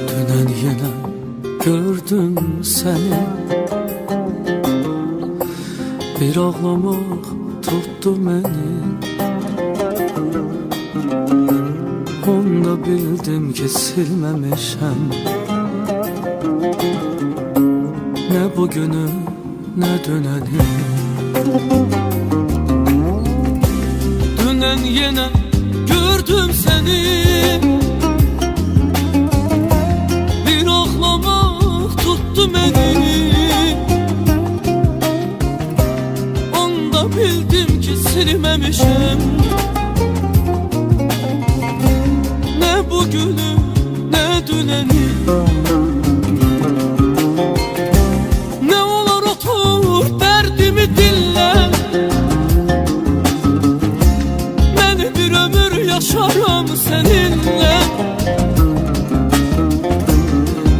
Dünən yenə gördüm səni, bir ağlamaq tuttu məni. Onda bildim ki silməmişəm nə bugünü, nə dünəni. Dünən yenə gördüm səni, bir ağlamaq tuttu məni. Onda bildim ki silməmişəm nə bugünü, nə dünəni. Nə olar otur dərdimi dinlə, mən bir ömür yaşaram səninlə.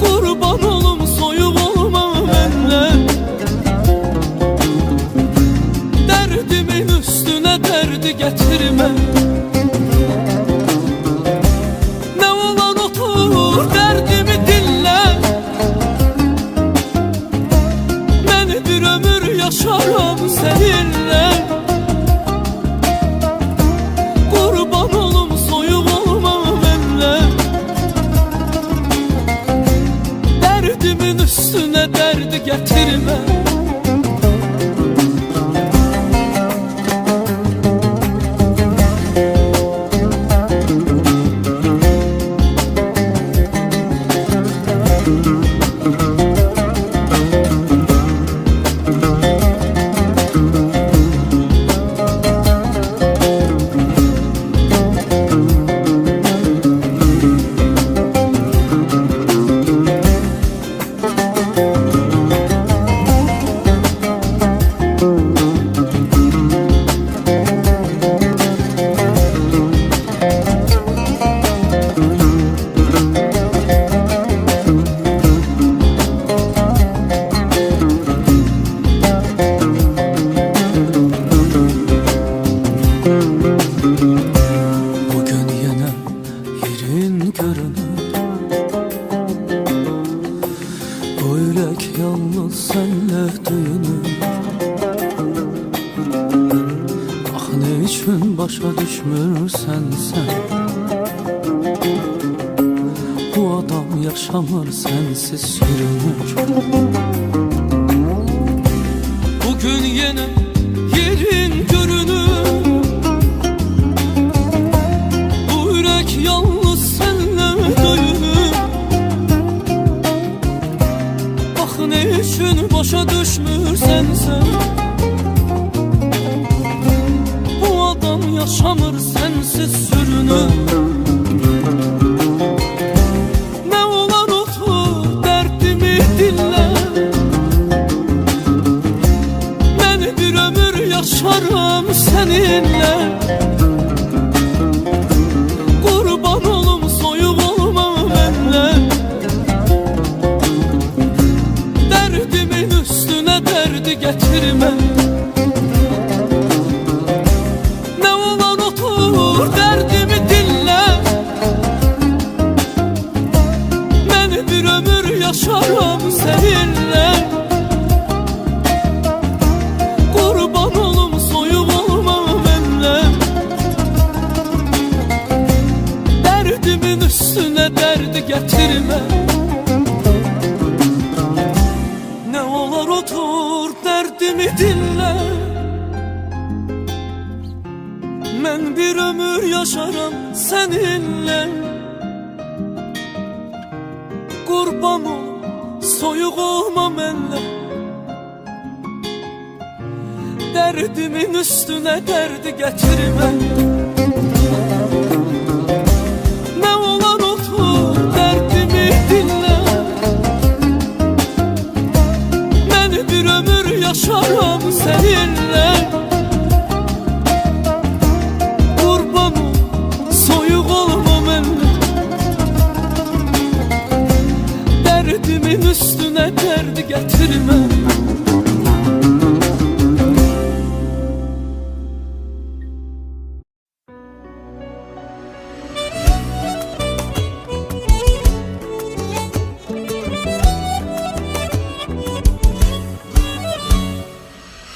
Qurban olum soyuq olma mənlə, dərdimin üstünə dərdi gətirmə. Dərdimi dinlə, mən bir ömür yaşaram səninlə. Qurban olum soyuq olma mənlə, dərdimin üstünə dərdi gətirmə. Bugün yenə yerin görünür, bu ürək yalnız sənlə döyünür. Ax nə üçün başa düşmürsən sən, bu adam yaşamır sənsiz sürünür. Bugün yenə yerin görünür, yalnız senle döyünür. Bak ne üçün başa düşmürsen sen, bu adam yaşamır sensiz sürünür. Ne olar otur derdimi dinle, ben bir ömür yaşarım seninle. Qurban olum soyuq olma mənlə, dərdimin üstünə dərdi gətirmə. Nə olar otur dərdimi dinlə, mən bir ömür yaşaram səninlə. Qurban olum soyuq olma mənlə, dərdimin üstünə dərdi gətirmə. Nə olar otur dərdimi dinlə, mən bir ömür yaşaram səninlə. Qurban olum soyuq olma mənlə, dərdimin üstünə dərdi gətirmə. Yaşaram seninle, qurban soyuq olma mənlə, Derdimin üstüne derdi getirme.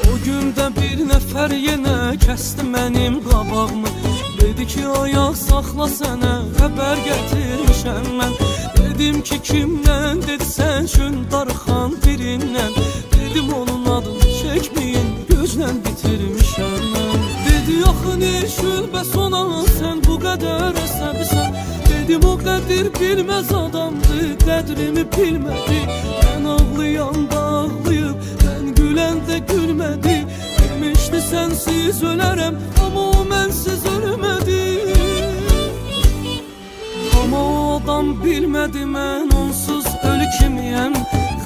O gündə bir nəfər yenə kəsdi mənim qabağımı. Dedi ki ayaq saxla, sənə xəbər gətirmişəm mən. Dedim ki kimdən, dedi sən üçün darıxan birindən. Dedim onun adını çəkməyin, gözlə bitirmişəm mən. Dedi axı ne şülbəs ona sən bu qədər əsəbisən. Dedim o qədir bilməz adamdı, qədrimi bilmədi. Mən ağlayanda ağlayıb, mən güləndə gülmədi. Demişdi sensiz ölərəm, amma o mənsiz ölmədi. Ama o adam bilmədi mən onsuz ölü kimiyəm.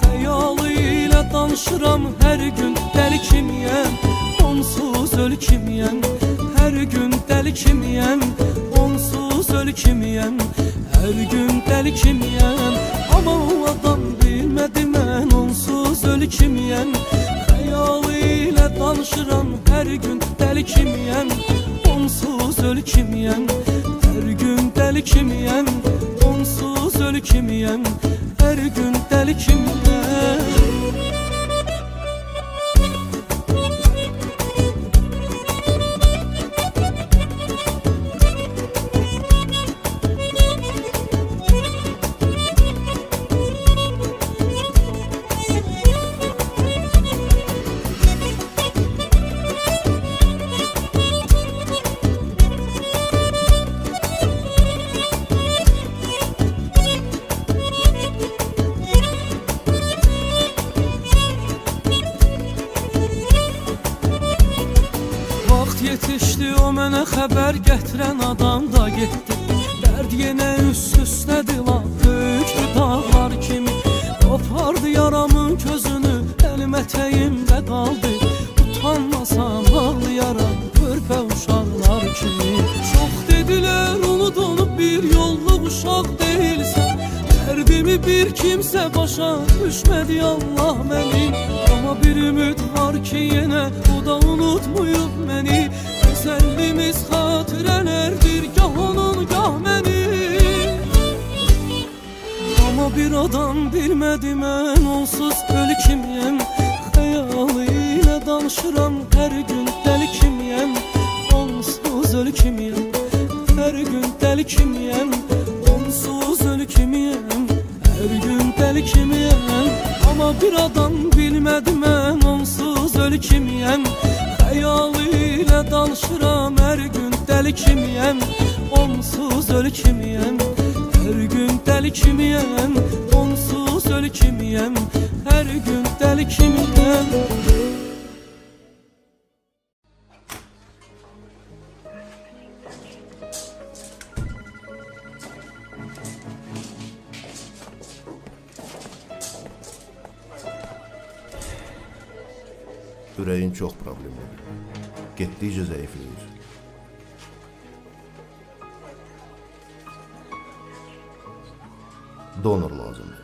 Xəyalı ilə danışıram hər gün dəli kimiyəm. Onsuz ölü kimiyəm, hər gün dəli kimiyəm. Onsuz ölü kimiyəm, hər gün dəli kimiyəm. Ama o adam bilmədi mən onsuz ölü kimiyəm. Xəyalı ilə danışıram hər gün dəli kimiyəm. Onsuz ölü kimiyəm, hər gün dəli kimiyəm. Onsuz ölü kimiyəm, hər gün dəli kimiyəm. Yetişdi o mənə xəbər gətirən adam da getdi. Dərd yenə üst-üstədir la, böyükdü dağlar kimi. Qopardı yaramın közünü, əlim ətəyimdə qaldı. Utanmasam ağlayaram körpə uşaqlar kimi. Çox dedilər unudulub bir yolluq uşaq deyilsən. Dərdimi bir kimsə başa düşmədi Allah məni. Amma bir ümid var ki yenə o da unutmayıb məni. Təsəllimiz xatirələrdir, gah onun gah mənim. Amma bir adam bilmədi mən onsuz ölü kimiyəm. Xəyalı ilə danışıram hər gün dəli kimiyəm. Onsuz ölü kimiyəm, hər gün dəli kimiyəm. Onsuz ölü kimiyəm, hər gün dəli kimiyəm. Amma bir adam bilmədi mən onsuz ölü kimiyəm. Xəyalı ilə danışıram hər gün dəli kimiyəm. Onsuz ölü kimiyəm, hər gün dəli kimiyəm. Onsuz ölü kimiyəm, hər gün dəli kimiyəm. Ürəyin çox problemlidir. Getdikcə zəifləyir. Donor lazımdır.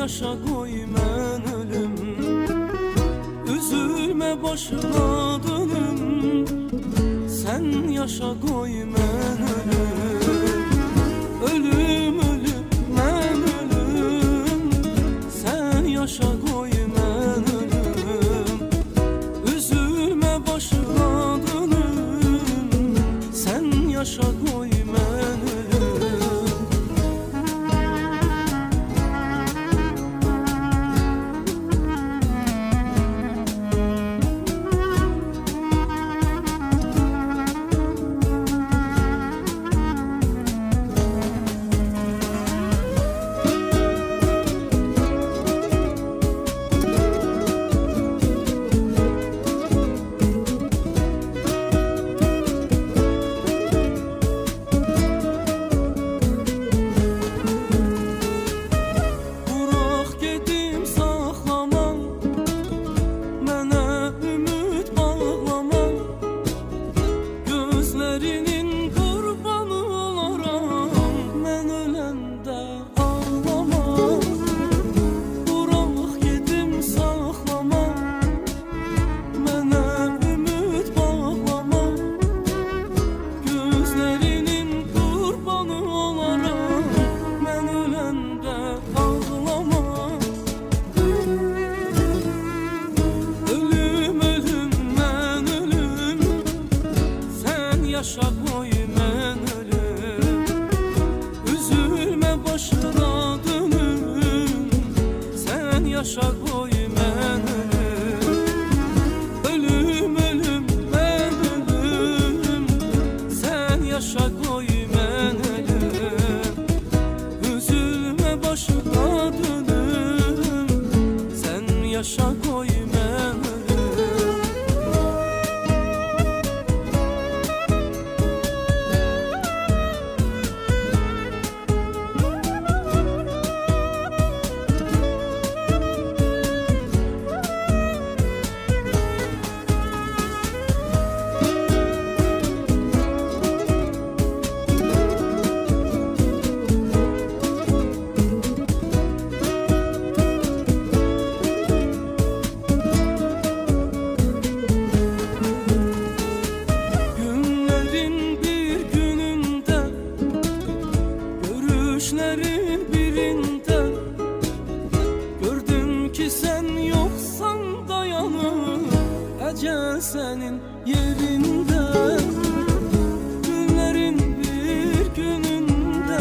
Yaşa koy mən ölüm, üzülme başına dönüm. Sen yaşa koy mən ölüm, ölüm ölüm mən ölüm. Sen yaşa koy mən ölüm, üzülme başına dönüm. Sen yaşa koy mən ölüm. başına dönüm. Sen yaşa koy mən ölüm. Ölüm ölüm mən ölüm. Sen yaşa koy mən ölüm. Üzülme başına dönüm. Sen yaşa koy mən ölüm. Günlerin bir gününde, görüşlerin birinde gördüm ki sen yoksan dayanır ecel senin yerinde. Günlerin bir gününde,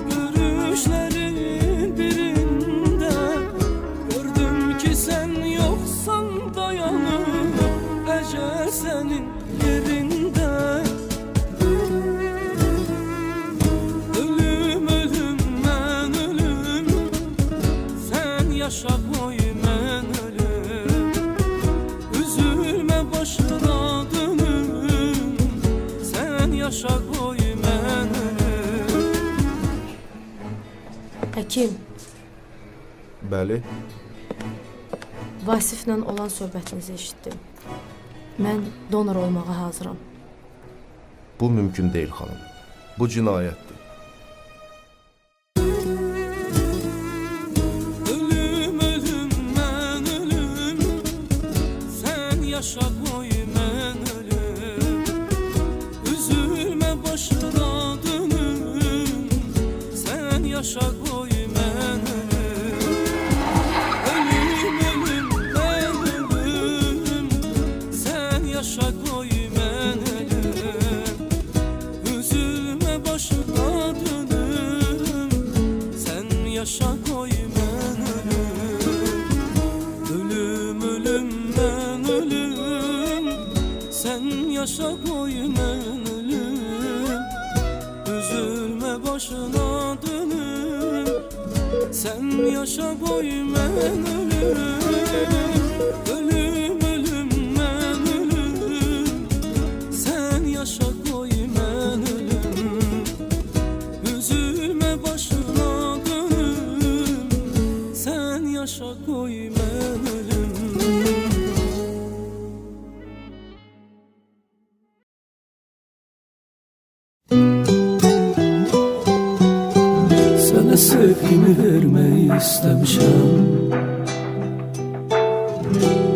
görüşlerin birinde gördüm ki sen yoksan dayanır ecel senin yerinde. Ölüm ölüm mən ölüm. Sen yaşa koy mən ölüm. Üzülme başına dönüm. Sen yaşa koy mən ölüm. Həkim, Bəli, Vasiflə olan söhbətinizi eşitdim. Mən donor olmağa hazıram. bu mümkün deyil xanım. Bu cinayətdir. Ölüm ölüm mən ölüm. Sen yaşa koy mən ölüm. Üzülme başına dönüm. Sen yaşa koy mən ölüm. Ölüm ölüm mən ölüm. Sen yaşa koy mən ölüm. Üzülme başına dönüm. Sen yaşa koy mən ölüm. Ölüm ölüm mən ölüm. Sen yaşa koy mən ölüm. Üzülme başına dönüm. Sen yaşa koy mən ölüm. Ölüm ölüm mən ölüm. Sen yaşa koy mən ölüm. Üzülme başına dönüm. Sen yaşa koy mən ölüm. Sana sevgimi vermeyi istemişim.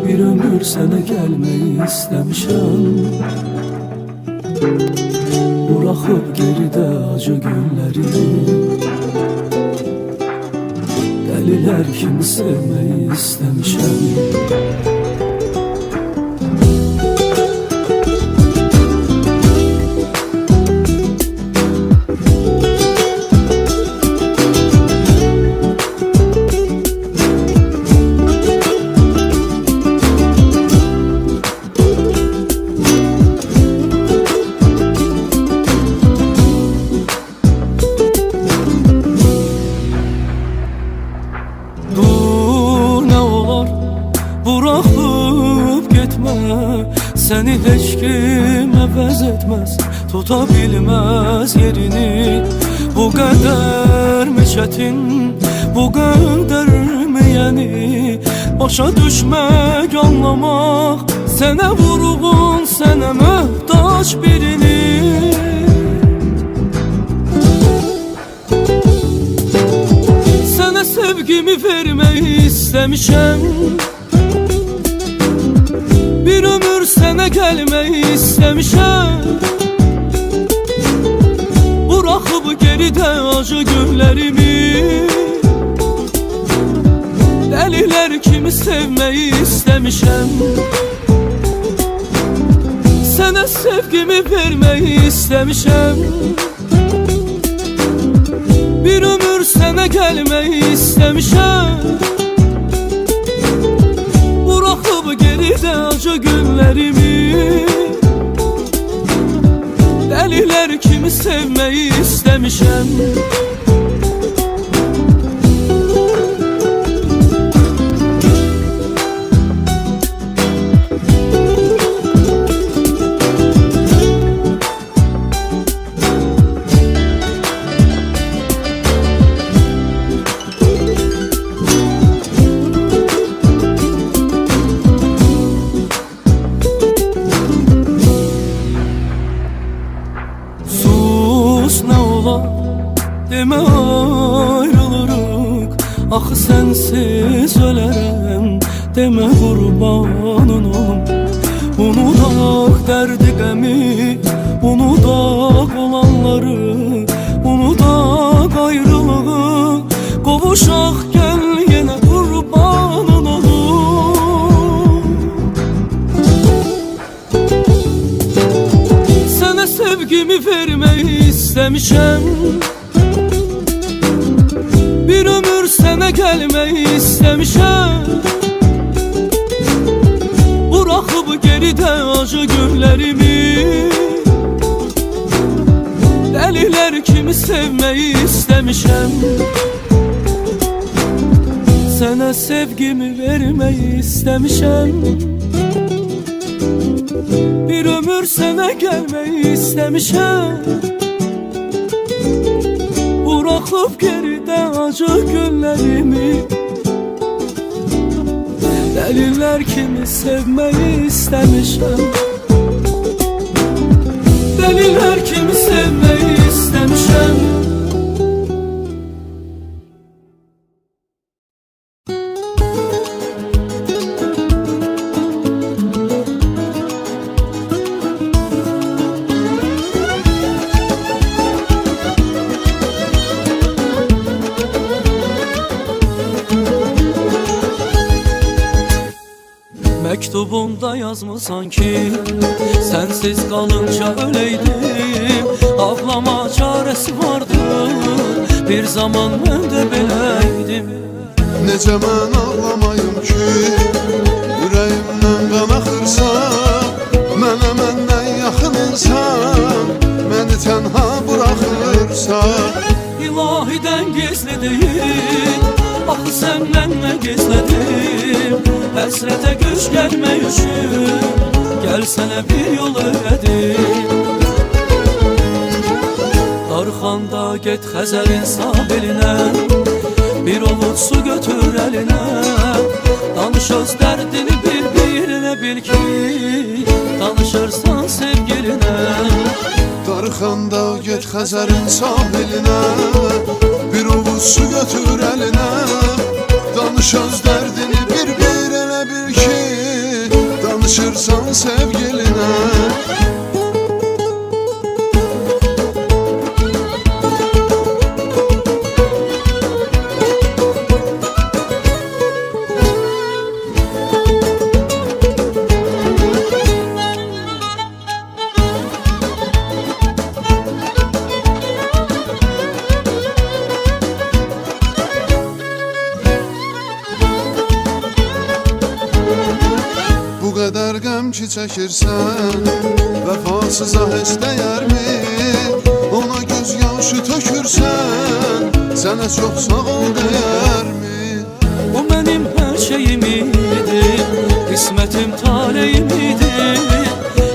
Bir ömür sana gelmeyi istemişim. Bırakıp geride acı günleri, deliler kimi sevmeyi istemişim. Dur ne olar bırakıp gitme. Seni hiç kim əvəz etmez, tuta bilmez yerini. Bu kadar mı çetin, bu kadar mı yeni? Başa düşmek, anlamak, sana vurgun, sana muhtaç birini. Sana sevgimi vermeyi istemişim. Bir ömür sana gelmeyi istemişim. Bırakıp geride acı günlerimi, deliler kimi sevmeyi istemişim. Sana sevgimi vermeyi istemişim. Bir sənə gəlmək istəmişəm. Buraxıb geridə acı günlərimi, dəlilər kimi sevməyi istəmişəm. Demə ayrılırıq, axı sənsiz ölərəm. Demə qurbanın olum, unudaq dərdi qəmi, unudaq olanları, unudaq ayrılığı, qovuşaq gəl yenə qurbanın olum. Sənə sevgimi vermək istəmişəm, bir ömür sənə gəlmək istəmişəm. Buraxıb geridə acı günlərimi, dəlilər kimi sevməyi istəmişəm. Sənə sevgimi vermək istəmişəm, bir ömür sənə gəlmək istəmişəm. Buraxıb geridə acı günlərimi, dəlillər kimi sevməyi istəmişəm. Dəlillər kimi sevməyi istəmişəm. Məktubunda yazmısan ki, sənsiz qalınca öləydim. Ağlama çarəsi vardır, bir zaman mən də beləydim. Necə mən ağlamayım ki, ürəyimdən qan axırsan, mənə məndən yaxın insan, məni tənha buraxırsan. İlahidən gizli deyil, axı səndən mən gizlədim. Həsrətə güc gəlmək üçün, gəl sənə bir yol öyrədim. Darxanda get Xəzərin sahilinə, bir ovuc su götür əlinə. Danış öz dərdini bir-birinə, bil ki, danışırsan sevgilinə. Darxanda get Xəzərin sahilinə, bir ovuc su götür əlinə. Danış öz dərdini bir-birinə, bil ki, danışırsan sevgilinə. Bu qədər qəm ki çəkirsən, vəfasıza heç dəyərmi? Ona göz yaşı tökürsən, sənə çox sağ ol dəyərmi? O mənim hər şeyim idi, qismətim taleyim idi.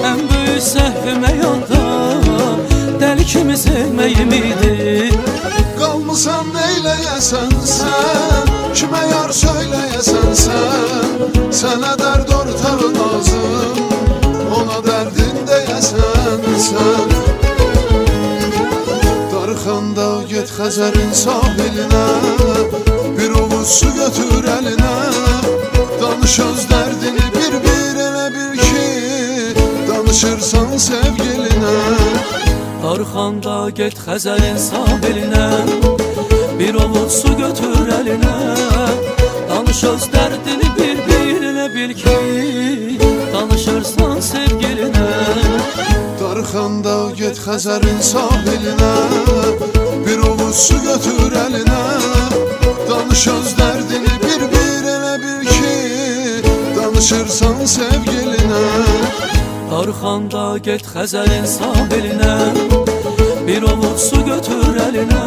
Ən böyük səhvim həyatda dəli kimi sevməyim idi. Qalmısan neyləyəsən sən, kimə yar söyləyəsən sən? Sənə dərd ortağı lazım, ona dərdin deyəsən sən. Darxanda get Xəzərin sahilinə, bir ovuc su götür əlinə. Danış öz dərdini bir-birinə, bil ki, danışırsan sevgilinə. Darxanda get Xəzərin sahilinə, bir ovuc su götür əlinə. Danış öz dərdini bir-birinə, bil ki, danışırsan sevgilinə. Darxanda get Xəzərin sahilinə, bir ovuc su götür əlinə. Danış öz dərdini bir elə bil ki danışırsan sevgilinə Darxanda get Xəzərin sahilinə Bir ovuc su götür əlinə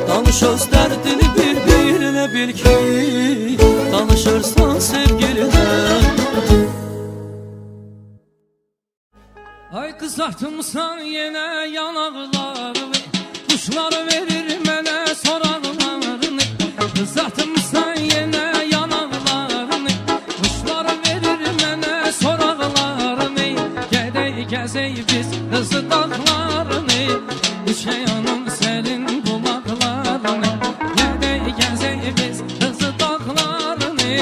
Danış öz dərdini bir elə bil ki danışırsan sevgilinə Ay qızartmısan yenə yanaqlarını Quşlar verir mənə soraqlarını Qızartmısan yenə yanaqlarını Quşlar verir mənə soraqlarını Gedək gəzək biz qızı dağlarını İçək onun sərin bulaqlarını Gedək gəzək biz qızı dağlarını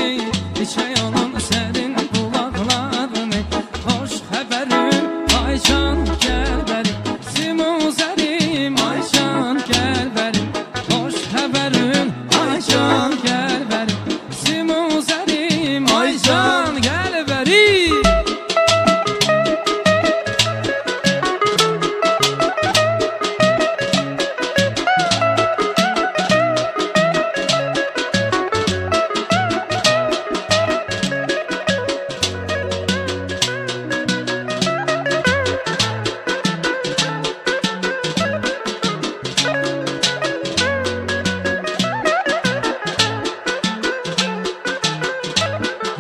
İçək onun sərin bulaqlarını Xoş xəbərim Aycan gəl bərim Simuzərim Aycan gəl bərim Xoş xəbərim Aycan gəl bərim Simuzərim Aycan gəl bərim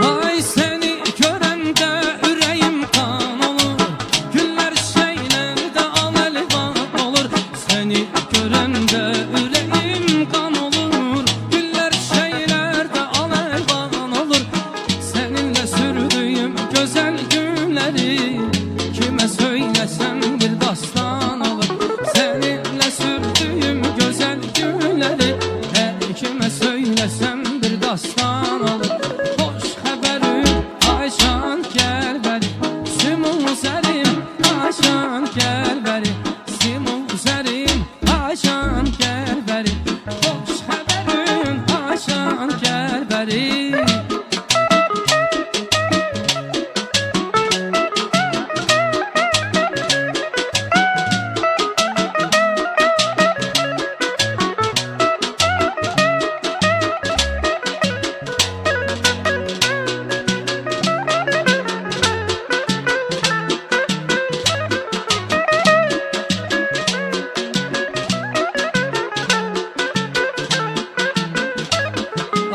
Ay seni görəndə ürəyim qan olur Günlər şeylərdə al-əlvan olur Səni görəndə ürəyim qan olur Günlər şeylərdə al-əlvan olur Səninlə sürdüyüm gözəl günləri Kimə söyləsəm bir dastan olur Səninlə sürdüyüm gözəl günləri Hər kimə söyləsəm bir dastan olur Xoş xəbərim Aycan gəl bəri Simuzərim Aycan gəl bəri Simuzərim Aycan gəl bəri Xoş xəbərim Aycan gəl bəri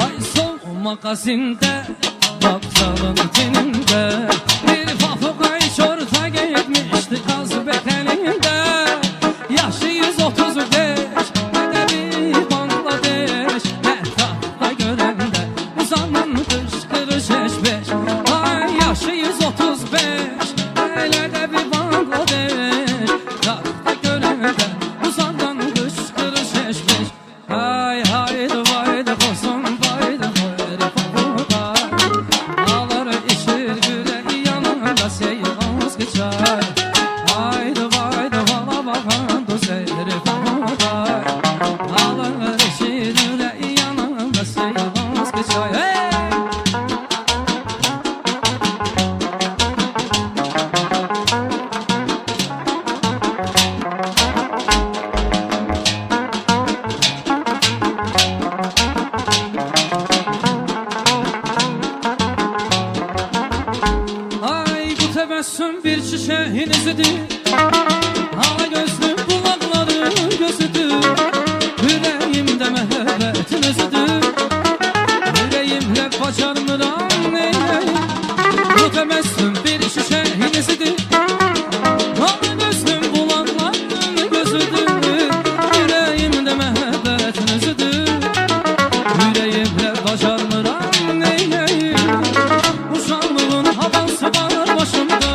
Ay sol magazində Baktalın tinində Bir papuqay çorta gitmişdi Qaz betenində Yaşı 135 Ədəbi Bangladeş Hər taxta görəndə Uzanın qışqırış eşbeş Ay yaşı 135 Ədəbi Bangladeş Taxta görəndə Uzanın qışqırış eşbeş Ay haydi vaydi qosun vaydi vaydi papuqay Alır içir ürəyi yanında seyğaz qıçar Haydi vaydi vala baxan du seyri papuqay Alır içir ürəyi yanında seyğaz qıçar Hey! Ay bu təbəssüm bir çiçəyin izidir Hala gözlü bulaqların gözüdür Ürəyimdə məhəbbətin özüdür Ürəyimlə bacarmıram neyləyim Bu təbəssüm bir çiçəyin izidir Hala gözlü bulaqların gözüdür Ürəyimdə məhəbbətin özüdür Ürəyimlə bacarmıram neyləyim Uşaqlığın havası var başımda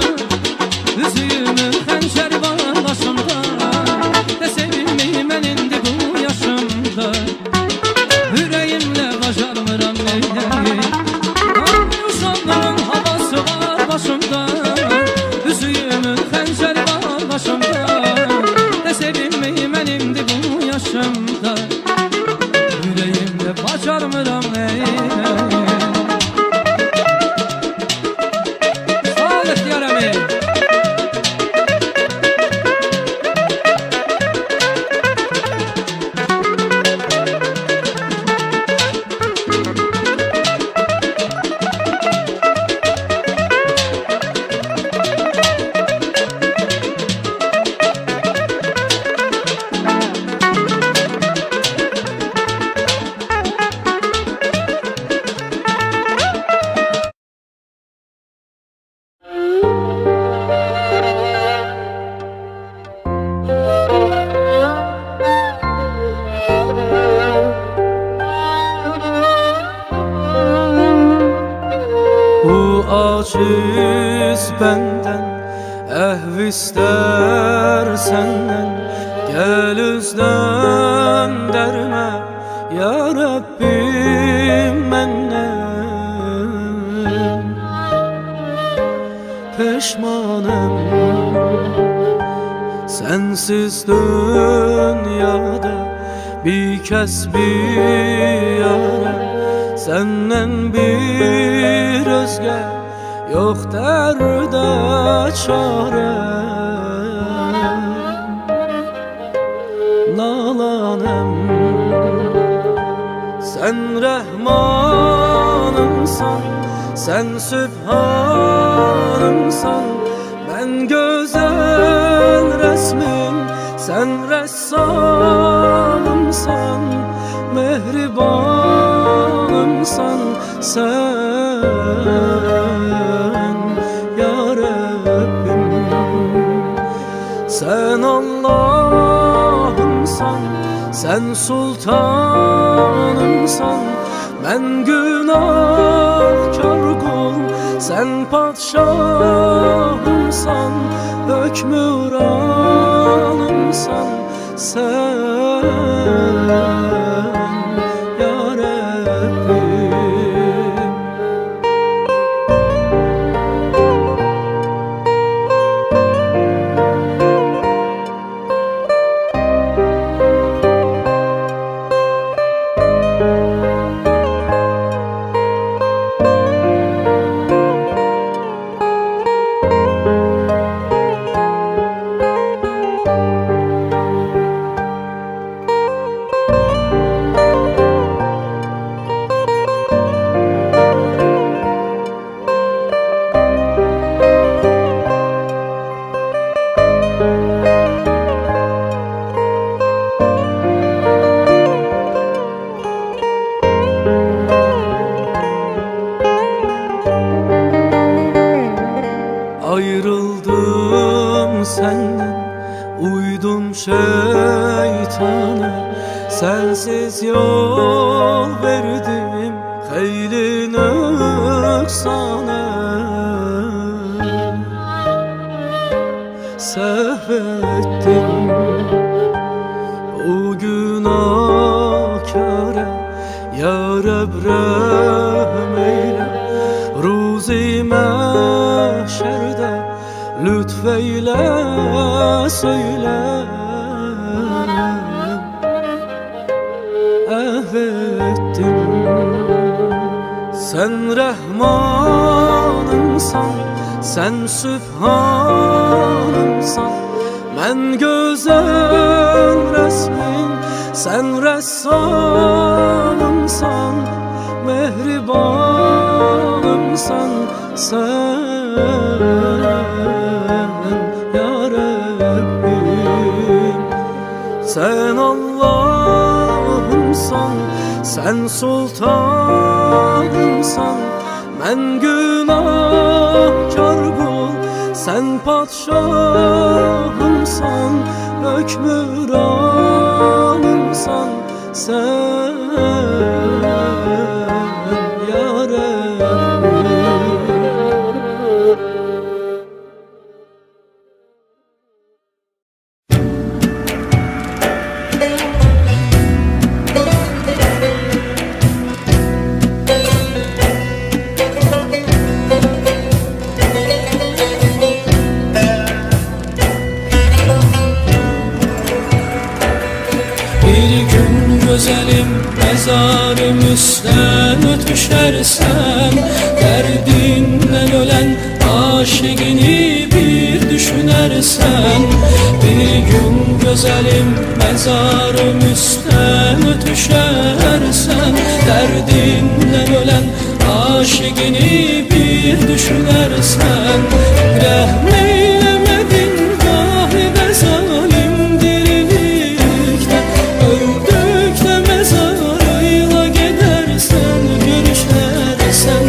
Üzüyümün xəncəri var başımda Desəbilməyim mən indi bu yaşımda Ürəyimlə bacarmıram neyləyim Uşaqlığın havası var başımda Üzüyümün xəncəri var başımda Desəbilməyim mən indi bu yaşımda Ürəyimlə bacarmıram neyləyim aciz benden, ehv ister senden. Gel üzden derme ya Rabbim menden. Peşmanım sensiz dünyada, bir kez bir yara, senden bir özge yok derde çare. Nalanım sen Rahmanımsan, sen Sübhanımsan. Ben güzel resmin, sen ressamımsan. Mehribanımsan sen ya Rabbim. Sen Allah'ımsan, sen sultanımsan. Ben günahkar kul, sen padşahımsan. Hükmüranımsan sen ya Rabbim. Ayrıldım senden, uydum şeytana. Sensiz yol verdim hayli nöksana. Sehvettim o günahkâra, ya Rab rehm eyle. Ruzi mahşerde lütfeyle söyle. Ehvettim sen Rahmanımsan, sen Sübhanımsan. Ben güzel resmin, sen ressamımsan. Mehribanımsan sen ya Rabbim. Sen Allah'ımsan, sen sultanımsan. Ben günahkar kul, sen padşahımsan. Hükmüranımsan sen ya Rabbim. Güzelim mezarım üstten ötüşersem, derdinden ölen aşıkini bir düşünersen. Bir gün güzelim mezarım üstten ötüşersen, derdinden ölen aşıkini bir düşünersen. Rahmeylemedin vahide zalim dirilikte, öldükte mezarıyla gidersen görüşersen.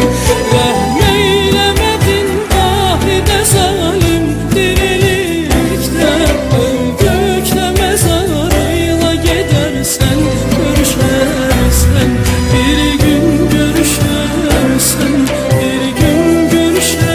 Rahmeylemedin vahide zalim dirilikte, öldükte mezarıyla gidersen görüşersen. Bir gün görüşersen, bir gün görüşersen.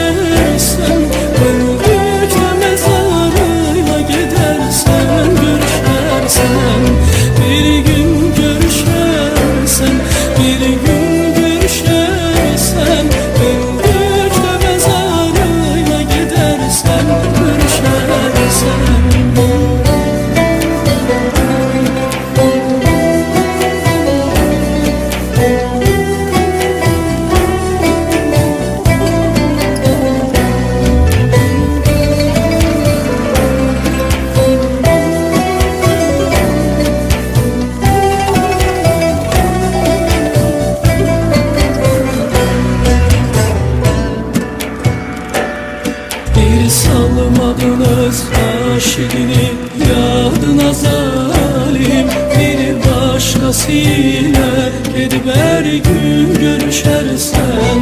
başkasıyla gedib her gün görüşərsən.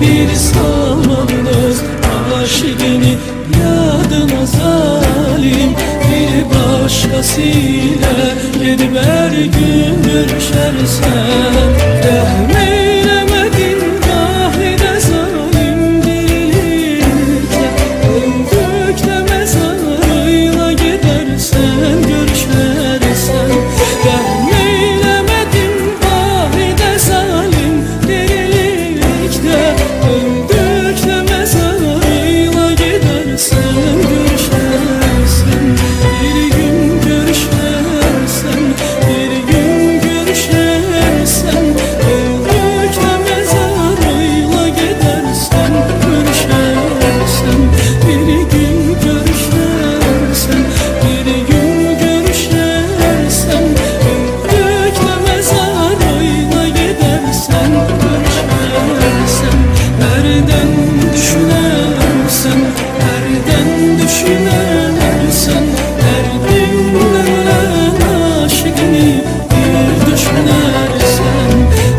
Bir salmadın öz aşığını yadına zalim. Bir başkasıyla gedib her gün görüşərsən. Rəhm eyləmədin Vahide zalim diriliklə. Öldükdə məzarıyla gedərsən görüşərsən. Rəhm eyləmədin Vahide zalim diriliklə. Öldükdə məzarıyla gedərsən görüşərsən. Bir gün görüşərsən, bir gün görüşərsən. Öldükdə məzarıyla gedərsən görüşərsən. Bir gün görüşərsən, bir gün görüşərsən. Öldükdə məzarıyla gedərsən görüşərsən. Hərdən düşünərsən, hərdən düşünərsən. Dərdindən ölən aşığını bir düşünərsən.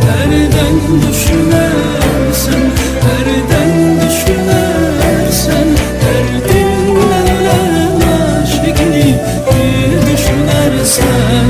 Hərdən düşünərsən, hərdən düşünərsən. Dərdindən ölən aşığını bir düşünərsən.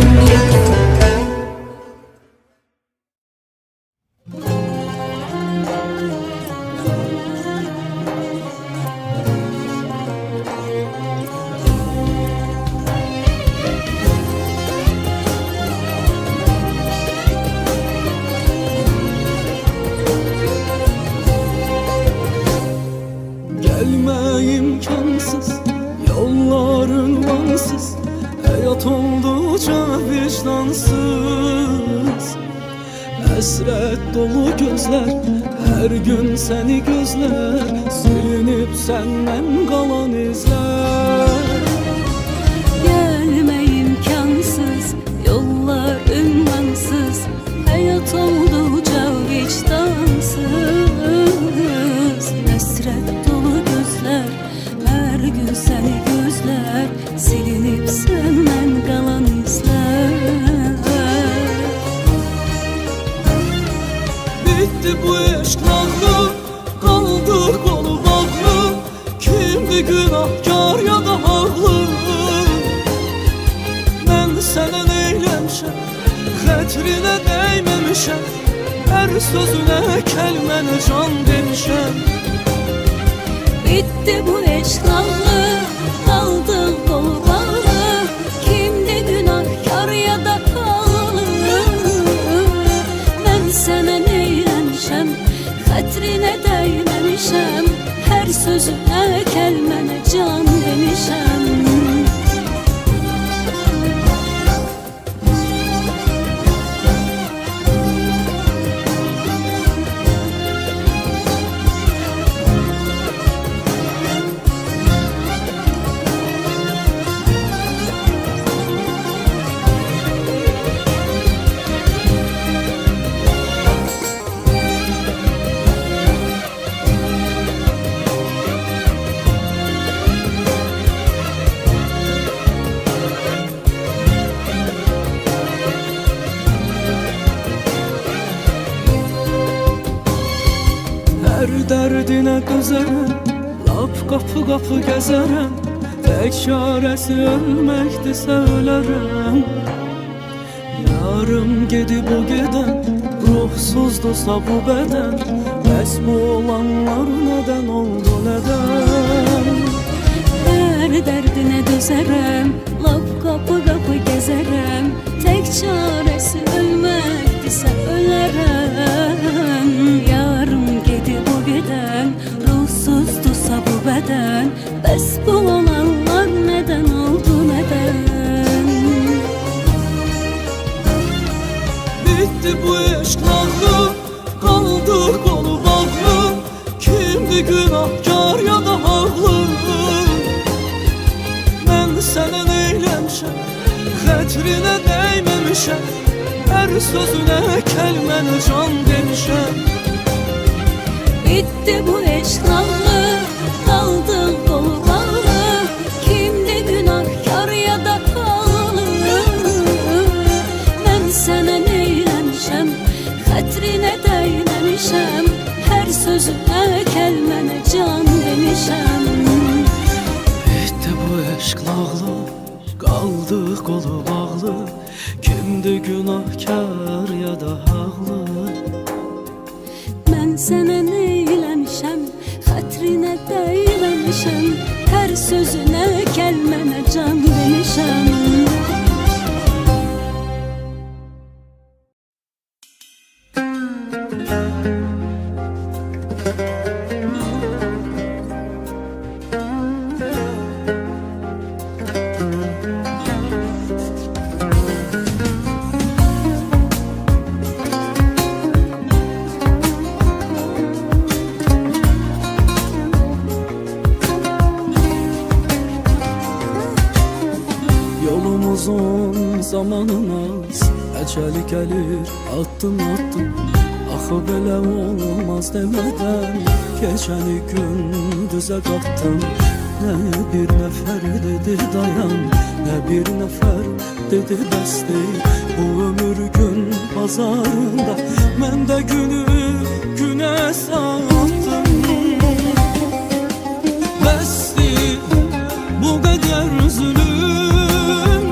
Gelme imkansız, yollar ünvansız. Hayat oldukça vicdansız. Hasret dolu gözler her gün seni gözler. Silinip senden kalan izler. Gelme imkansız, yollar ünvansız. Hayat oldukça vicdansız. Hasret dolu gözler her gün seni gözler. Silinip senden kalan izler. Bitti bu eşk nağlı, kaldı kolu bağlı. Kimdi günahkar ya da haklı? Ben sana neylemişem, xətrinə dəyməmişəm. Her sözüne kəlməni can demişəm. Bitti bu eşklanlı, kaldı kolu bağlı. Kimdi günahkar ya da halı? Ben sana neylemişem, xətrine dəyməmişəm. Her sözüne kəlmənə can demişəm. Her dərdinə dözərəm, lap qapı gəzərəm. Tək çarəsi ölməkdirsə ölərəm. Yarım gedib o gedən, ruhsuzdursa bu bədən. Bəs bu olanlar nədən oldu, nədən? Her derdine dözərəm, lap qapı gəzərəm. Tek çaresi ölməkdirsə ölərəm. Yarım gedib o gedən, ruhsuzdursa bu bədən. Bəs bu olanlar nədən oldu, nədən? Bitti bu eşk nağlı, kaldı kolu bağlı. Kimdi günahkar ya da haklı? Ben sana neylemişem, xətrinə dəyməmişəm. Her sözüne kəlməni can demişəm. Bitti bu eşklanlı, kaldı kolu bağlı. Kimdi günahkar ya da halı? Ben sana ne sözünə, kəlmənə can demişəm. Bitdi bu eşq lağlı, qaldı qolu bağlı. Kimdi günahkar ya da haqlı? Mən sənə neyləmişəm, xətrinə dəyməmişəm. Hər sözünə, kəlmənə can demişəm. Yolumuzun zamanımız əcəli gəlir addım-addım. Axı belə olmaz demədən gecəni gündüzə qatdım. Nə bir nəfər dedi dayan, nə bir nəfər dedi bəsdir. Bu ömür gün bazarında mən də günü günə satdım. Bəsdir bu qədər zulüm,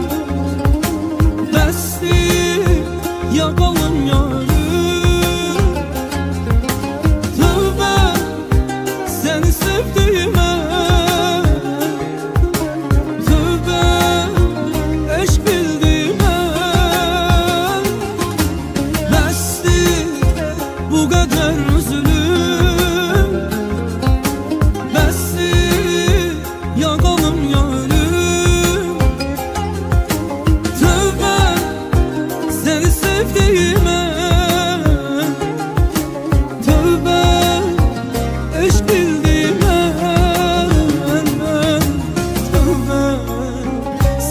bəsdir yaqalım yarım. Tövbə səni sevdiyimə, tövbə eşq bildiyimə. Bəsdir bu qədər zulüm, bəsdir yaqalım yarım. Tövbə səni sevdiyimə, tövbə eşq bildiyimə. Tövbə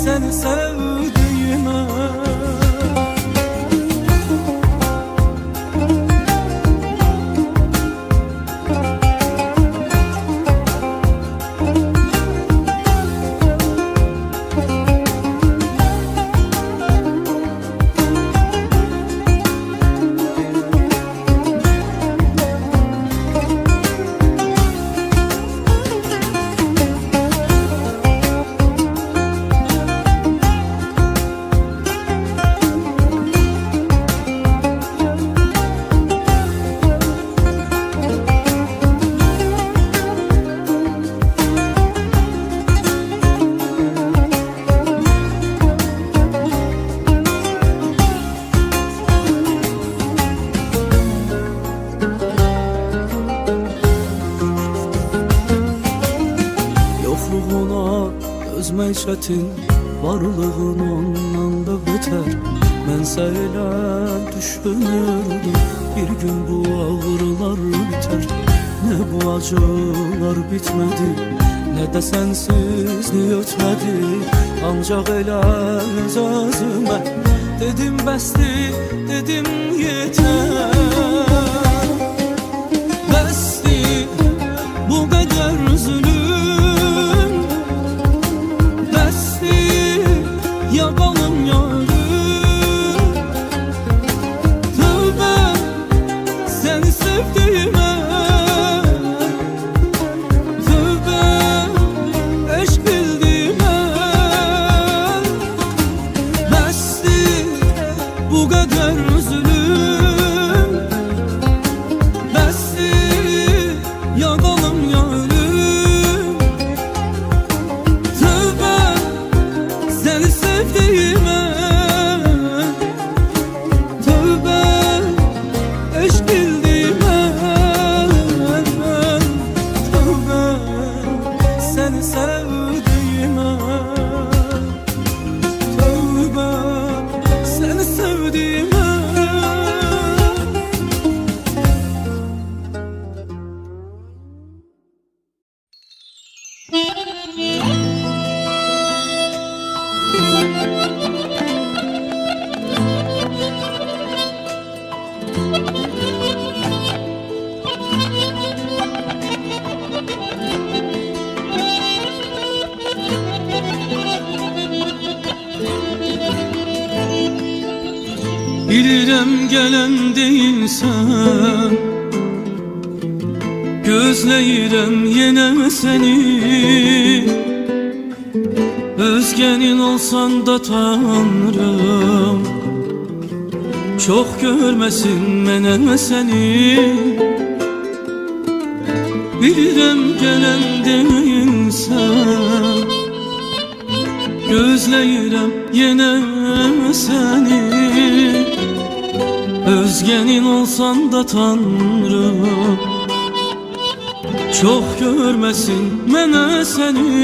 səni sevdiyimə. Yoxluğuna dözmək çətin, varlığın ondan da betər. Mənsə elə düşünürdüm, bir gün bu ağrılar bitər. Nə bu acılar bitmədi, nə də sənsizlik ötmədi. Ancaq elə öz-özümə dedim bəsdir, dedim yetər. Bəsdir bu qədər zulüm, bəsdir yaqalım yarım. Tövbə səni sevdiyimə, tövbə eşq bildiyimə. Bəsdir bu qədər zulüm, bəsdir yaqalım yarım. Tövbə səni sevdiyimə, tövbə eşq bildiyimə. Tövbə səni sevdiyimə, tövbə səni sevdiyimə. Bilirəm gələn deyilsən, Gözləyirəm yenə səni, özgənin olsan da tanrım, çox görməsin mənə səni. Bilirəm gələn deyilsən, gözləyirəm yenə səni, özgənin olsan da tanrım, çox görməsin mənə səni.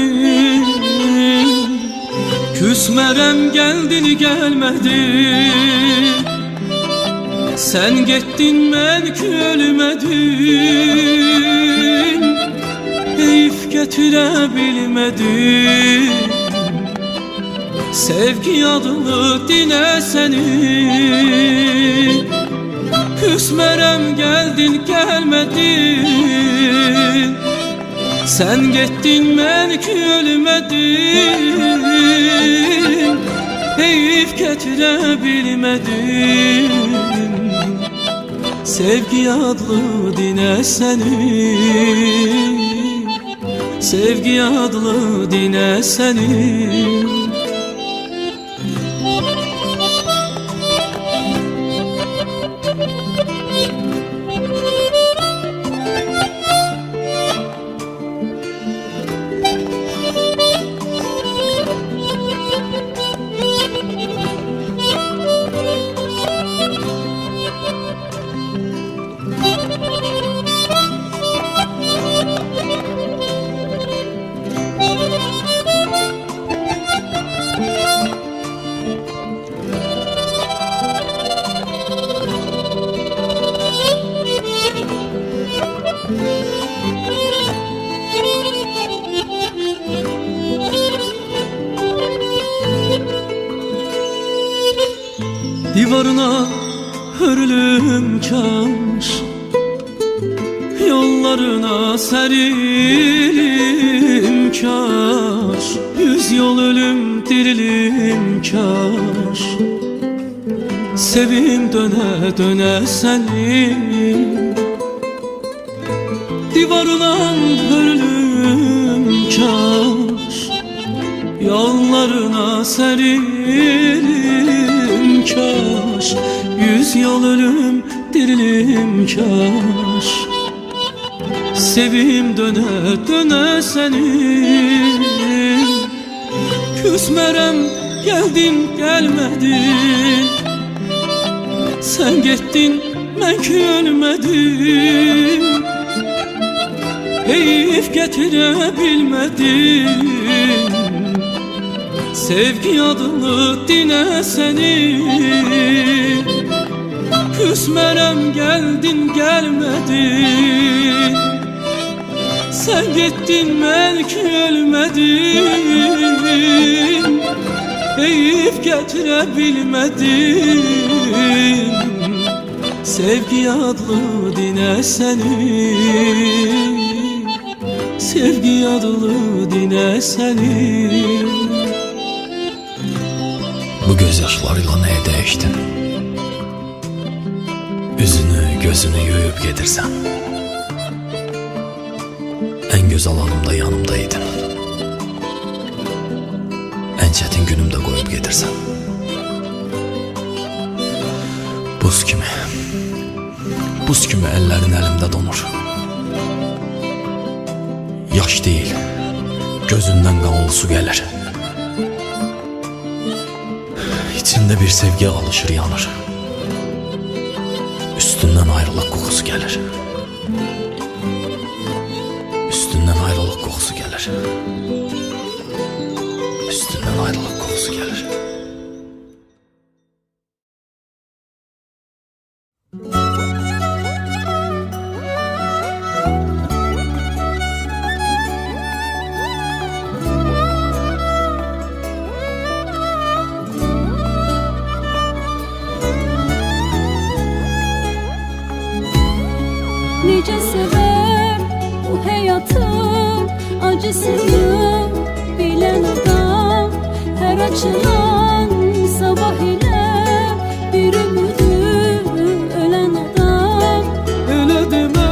Küsmərəm gəldin gəlmədin, sən getdin mən ki ölmədim, heyf gətirə bilmədim sevgi adını dinə səni. Küsmərəm gəldin gəlmədin, sən getdin mən ki ölmədim, heyf gətirə bilmədim sevgi adlı dinə səni, sevgi adlı dinə səni. Divarına hörülüm kaş, yollarına serilim kaş, yüz yol ölüm dirilim kaş, sevim döne döne seni. Divarına hörülüm kaş, yollarına serilim kaş, yüz yol ölüm dirilim kaş, sevim döne döne seni. Küsmərəm gəldin gəlmədin, sən getdin mən ki ölmədim, heyf gətirə bilmədim sevgi adını dinə səni. Küsmərəm gəldin gəlmədin, sən getdin mən ki ölmədim, heyf gətirə bilmədim sevgi adlı dinə səni, sevgi adlı dinə səni. Bu göz yaşlarıyla nəyə dəyişdin? Üzünü, gözünü yuyub gedirsən. Ən gözəl anımda yanımdaydın, ən çətin günümdə qoyub gedirsən. Buz kimi əllərin əlimdə donur. Yaş deyil, gözündən qanlı su gəlir. İçində bir sevgi alışır, yanır. Üstündən ayrılıq qoxusu gəlir. Üstündən ayrılıq qoxusu gəlir. Üstündən ayrılıq qoxusu gəlir. Nice sever bu hayatın acısını bilen adam, her açılan sabah ile bir ümidi ölen adam. Öyle deme,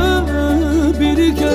biri gel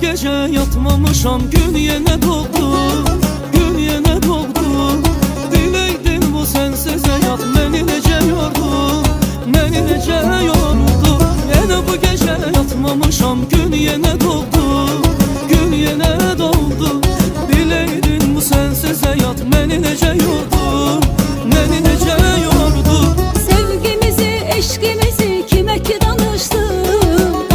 gece yatmamışam, gün yine doğdu, gün yine doğdu. Bileydin bu sensiz hayat beni nece yordu, beni nece yordu. Yine bu gece yatmamışam, gün yine doğdu, gün yine doğdu. Bileydin bu sensiz hayat beni nece yordu, beni nece yordu. Sevgimizi, eşkimizi kime ki danıştım?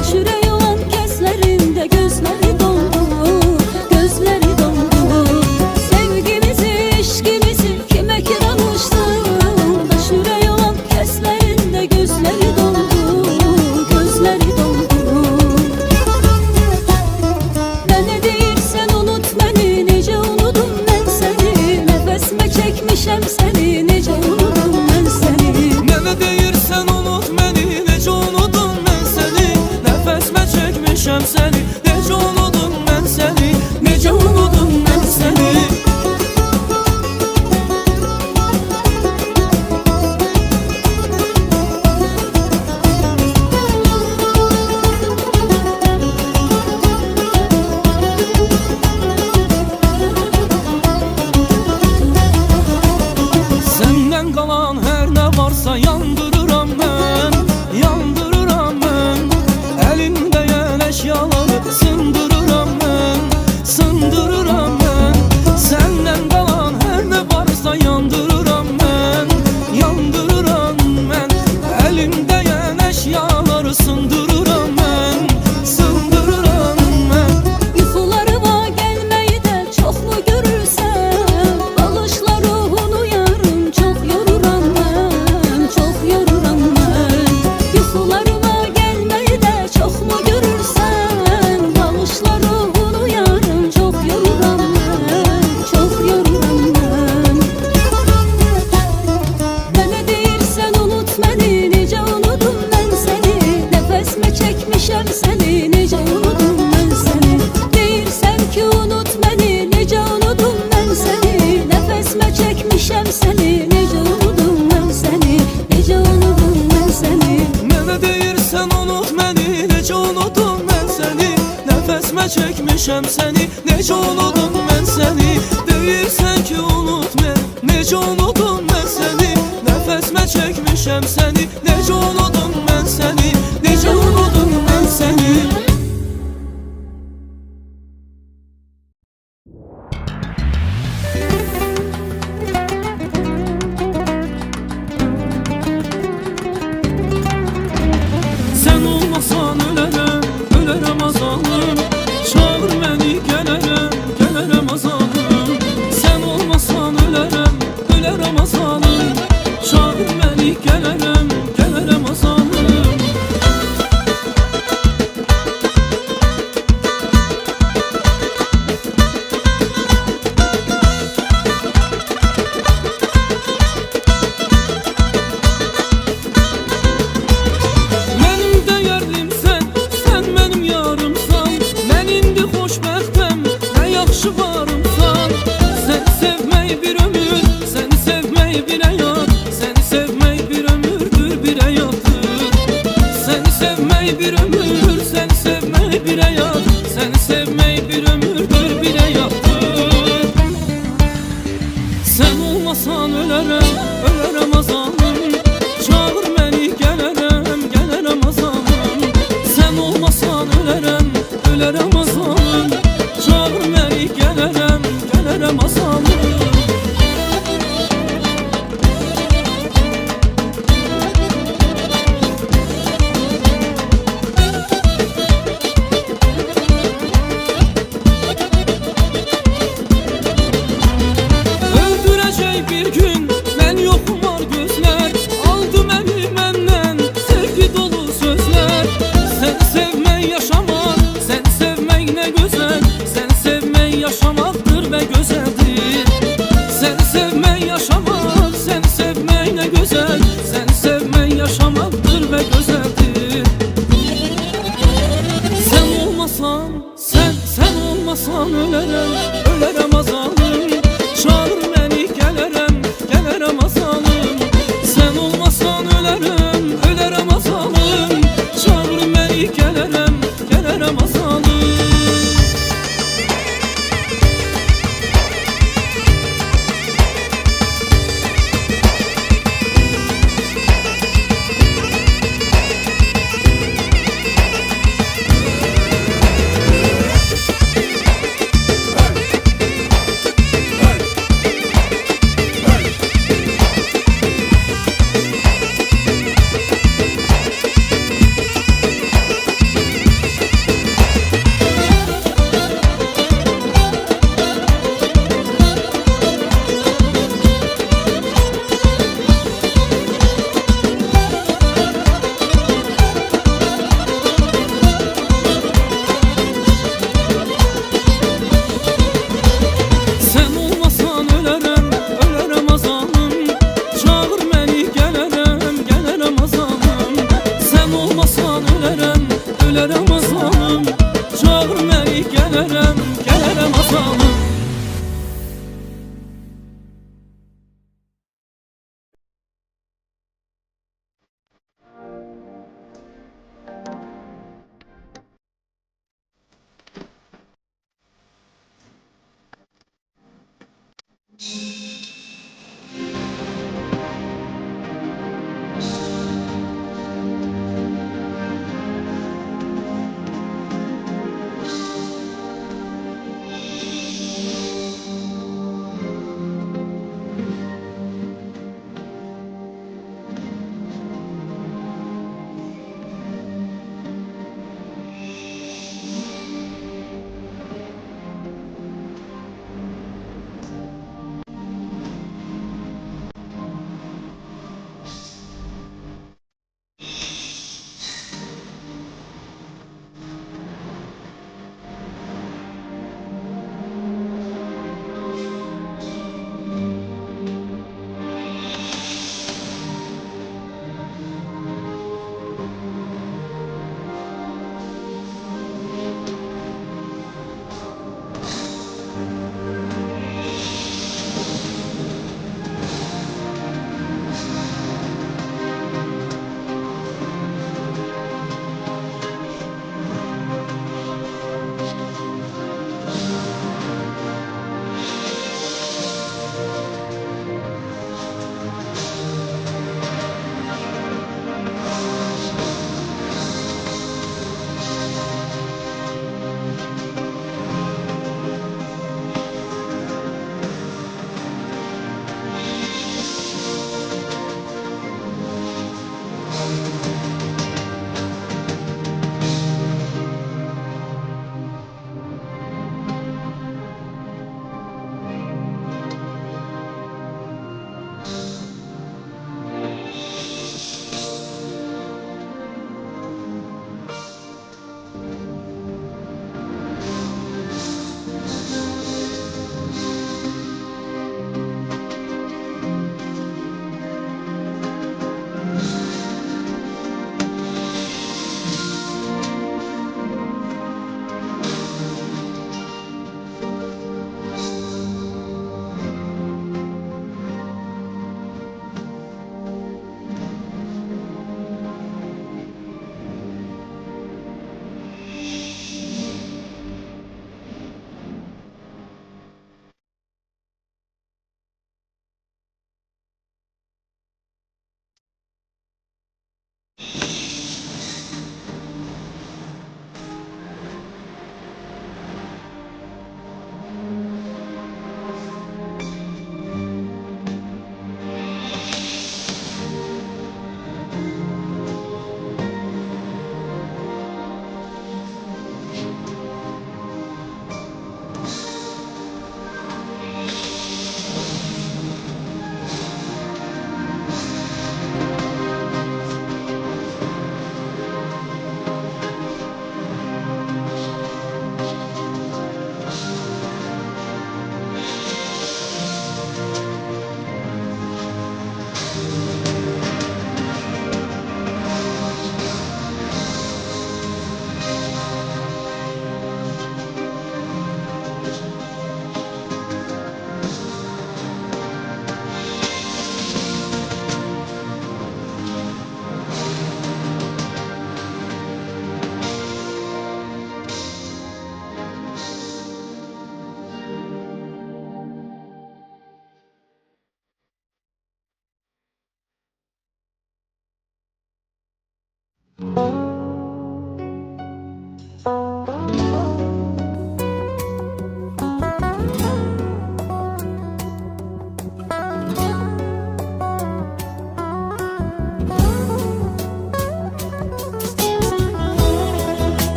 Aşure yalan keslerinde gözleri doldu, gözleri doldu. Sevgimizi, eşkimizi kime ki danıştım? Aşure yalan keslerinde gözleri doldu, gözleri doldu. Bana değilsen unut beni, nece unudum ben seni. Nefesime çekmişem seni, nece unudum ben seni. Mənə deyirsən unut məni, necə unudum mən səni. Nəfəsimə çəkmişəm səni, necə unudum mən səni, necə unudum mən səni. Səndən qalan hər nə varsa yandırıram mən, yandırıram mən. Əlimdə yan əşyaları sındırıram mən, sındırıram mən. Səndən qalan hər nə varsa yandırıram mən, yandırıram mən. Əlimdə yan əşyaları sındırıram mən, sındırıram mən. Yuxularıma gəlməyi də çoxmu görürsən? Balışla ruhunu yarım, çox yoruram mən, çox yoruram mən. Yuxularıma gəlməyi də çoxmu görürsən? Balışla ruhunu yarım, çox yoruram mən, çox yoruram mən. Mənə deyirsən unut məni, necə unudum mən səni. Nəfəsimə çəkmişəm səni, necə unudum mən səni. Deyirsən ki unut məni, necə unudum mən səni. Nəfəsimə çəkmişəm səni, necə unudum mən səni, necə unudum mən səni. Mənə deyirsən unut məni, necə unudum mən səni. Nəfəsimə çəkmişəm səni, necə unudum mən səni. Deyirsən ki unut məni, necə unudum mən səni. Nəfəsimə çəkmişəm səni, necə unudum mən səni, necə unudum mən səni. Sən olmasan ölərəm, ölərəm azalım. Çağır məni gələrəm, gələrəm azalım. Sən olmasan ölərəm, ölərəm azalım. Çağır məni gələrəm, gələrəm azalım. Mənim dəyərlimsən, sən mənim yarımsan. Mən indi xoşbəxtəm, nə yaxşı varımsan. Səni sevmək bir ömür, səni sevmək bir həyat. Səni sevmək bir ömürdür, bir həyatdır. Səni sevmək bir ömür, səni sevmək bir həyat. Səni sevmək bir ömürdür, bir həyatdır. Sən olmasan ölərəm, ölərəm azalım. Çağır məni gələrəm, gələrəm azalım. Sən olmasan ölərəm, ölərəm azalım. Çağır məni gələrəm, gələrəm azalım. Öldürəcək bir gün mən yoxum var gözlər. Aldı məni məndən sevgi dolu sözlər. Səni sevmək yaşamaq, səni sevmək nə gözəl. Səni sevmək yaşamaqdır və gözəldir. Səni sevmək yaşamaq, səni sevmək nə gözəl. Səni sevmək yaşamaqdır və gözəldir. Sən olmasan, sən olmasan ölərəm, ölərəm azalım. Çağır məni gələrəm, gələrəm azalım. Sən olmasan ölərəm, ölərəm azalım. Çağır məni gələrəm, gələrəm azalım. gələrəm azalım.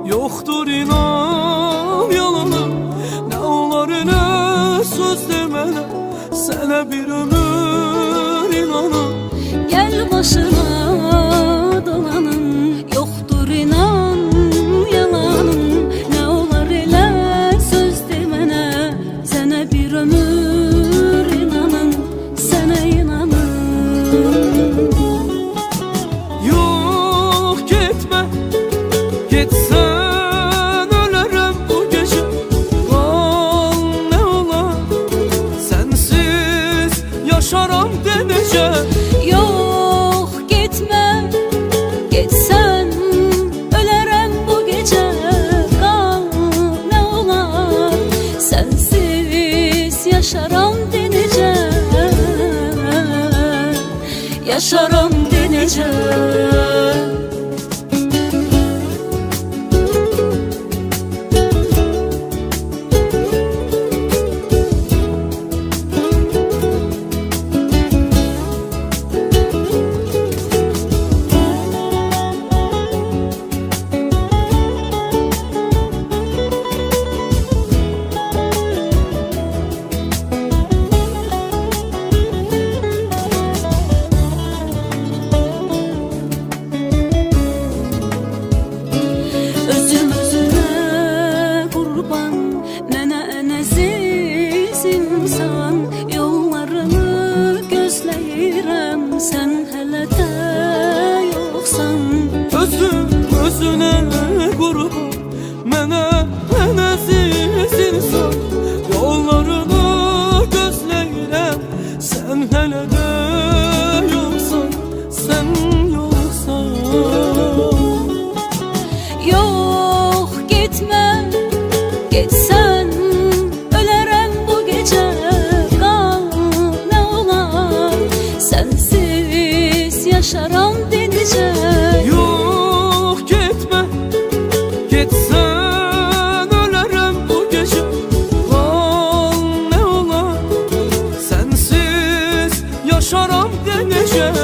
Yoktur inan yalanım, ne olar ne söz demene, sana bir ömür inanım. Gel başına dolanım, yoktur inan yalanım, ne olar elə söz demə. yaşaram denəcəm, yaşaram denəcəm. Yaşaram denəcəm. Yox getmə, getsən ölərəm bu gecə. Al nə olar, sənsiz yaşaram denəcəm.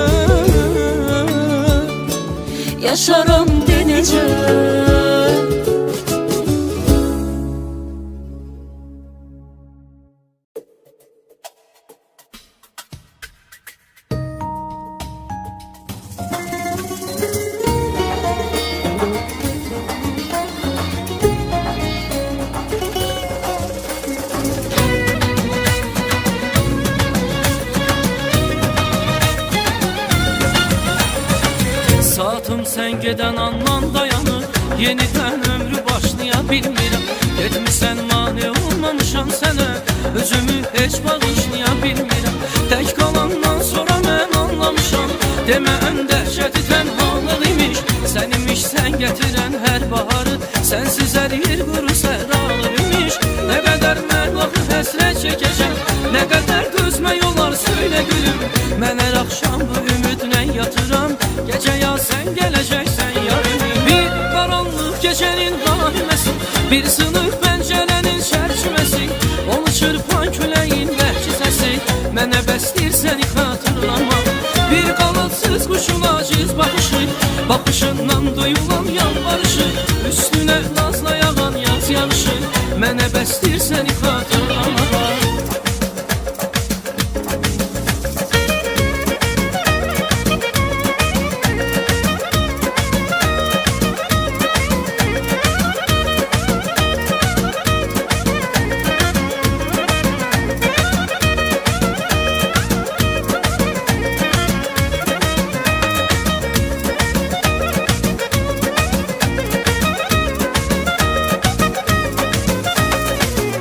Yaşaram denəcəm. Saatım sen gedən andan dayanır, yenidən ömrü başlaya bilmirəm. Getmisən mane olmamışam sənə, özümü heç bağışlaya bilmirəm. Tək qalandan sonra mən anlamışam, demə ən dəhşəti tənhalıq imiş. Sən imiş sən gətirən hər baharı, sənsiz əriyir quru səhralı imiş. Nə qədər mən vaxtı həsrət çəkəcəm, nə qədər dözmək olar söylə gülüm. Mən hər axşam bu ümidlə yatıram, gecə ya sən gələcəksən yarın. Bir qaranlıq gecənin rahiməsi, bir sınıq pəncərənin çərçiməsi, onu çırpan küləyin vəhşi səsi, mənə bəsdir səni xatırlamaq. Bir qanadsız quşun aciz baxışı, baxışından duyulan yalvarışı, üstünə nazla yağan yaz yağışı, mənə bəsdir səni xatırlamaq.